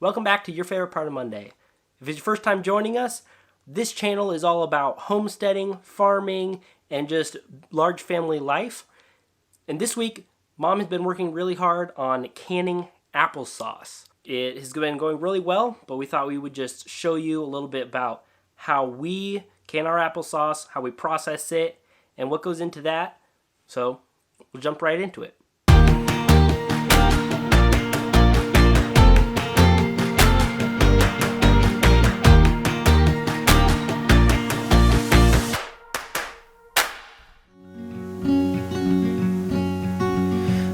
Welcome back to Your Favorite Part of Monday. If it's your first time joining us, this channel is all about homesteading, farming, and just large family life. And this week, Mom has been working really hard on canning applesauce. It has been going really well, but we thought we would just show you a little bit about how we can our applesauce, how we process it, and what goes into that. So we'll jump right into it.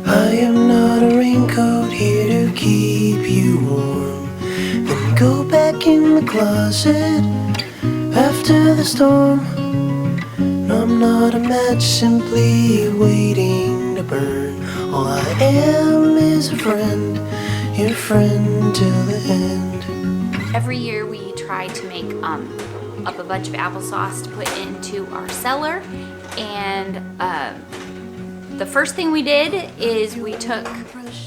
I am not a raincoat here to keep you warm. Then go back in the closet after the storm. I'm not a match simply waiting to burn. All I am is a friend, your friend till the end. Every year we try to make up a bunch of applesauce to put into our cellar, and the first thing we did is we took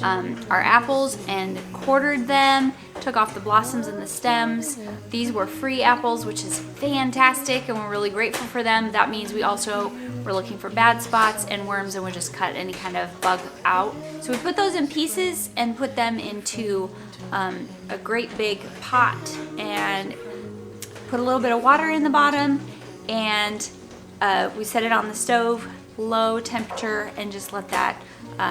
our apples and quartered them, took off the blossoms and the stems. These were free apples, which is fantastic, and we're really grateful for them. That means we also were looking for bad spots and worms, and we just cut any kind of bug out. So we put those in pieces and put them into a great big pot and put a little bit of water in the bottom, and we set it on the stove, low temperature, and just let that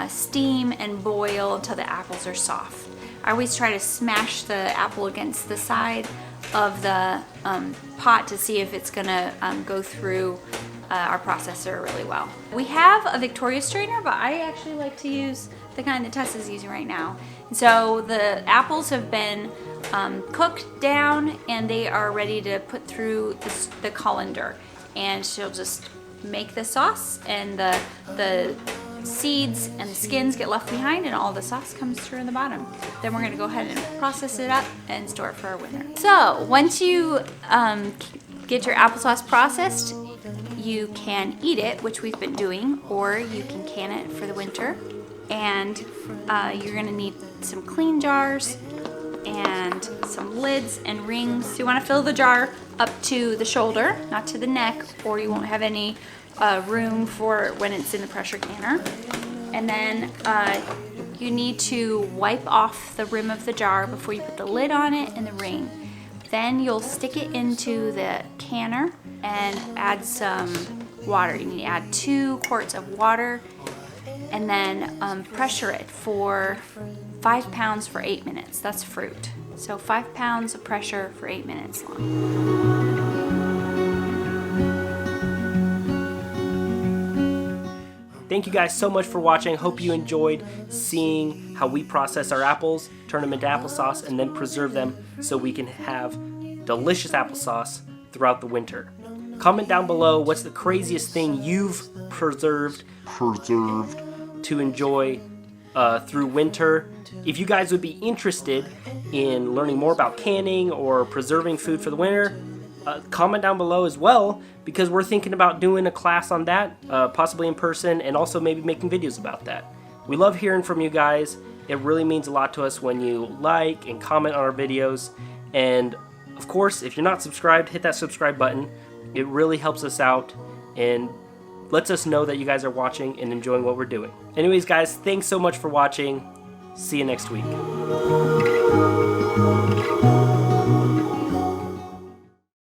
steam and boil until the apples are soft. I always try to smash the apple against the side of the pot to see if it's gonna go through our processor really well. We have a Victoria strainer, but I actually like to use the kind that Tessa's using right now. So the apples have been cooked down and they are ready to put through the colander, and she'll just make the sauce, and the seeds and the skins get left behind and all the sauce comes through in the bottom. Then we're going to go ahead and process it up and store it for our winter. So once you get your applesauce processed, you can eat it, which we've been doing, or you can can it for the winter. And you're going to need some clean jars and some lids and rings. So you want to fill the jar up to the shoulder, not to the neck, or you won't have any room for when it's in the pressure canner. And then you need to wipe off the rim of the jar before you put the lid on it and the ring. Then you'll stick it into the canner and add some water. You need to add 2 quarts of water, and then pressure it for 5 pounds for 8 minutes. That's fruit. So 5 pounds of pressure for 8 minutes long. Thank you guys so much for watching. Hope you enjoyed seeing how we process our apples, turn them into applesauce, and then preserve them so we can have delicious applesauce throughout the winter. Comment down below what's the craziest thing you've preserved to enjoy through winter. If you guys would be interested in learning more about canning or preserving food for the winter, comment down below as well, because we're thinking about doing a class on that, possibly in person, and also maybe making videos about that. We love hearing from you guys. It really means a lot to us when you like and comment on our videos. And of course, if you're not subscribed, hit that subscribe button. It really helps us out and lets us know that you guys are watching and enjoying what we're doing. Anyways, guys, thanks so much for watching. See you next week.